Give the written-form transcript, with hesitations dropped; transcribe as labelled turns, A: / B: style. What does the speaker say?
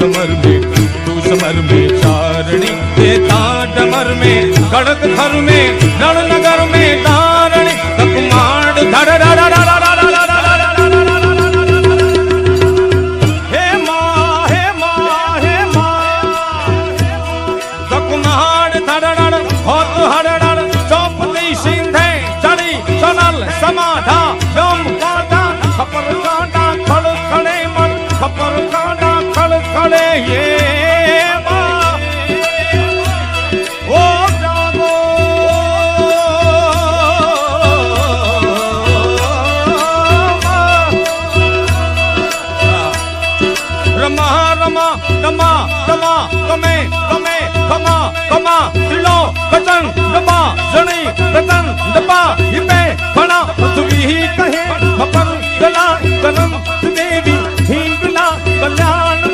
A: कमर में तू समर में चारणी देता डमर में गड़क घर में रणनगर में तारणी तकमांड धड़ हे माँ हे माँ हे माँ तकमांड धड़ होत हड़ चौपती सिंधे चढ़ी चनल समाधा यम कांटा खपर कांटा खड़ खड़े मन खपर कांटा खड़ खड़े ये रमा रमा रमा रमा कमे कमे कमा कमा तिलो कचन दबा जणी कचन दबा हिपे बना पृथ्वी कहे खपर गला करम देवी हिंगला कल्याण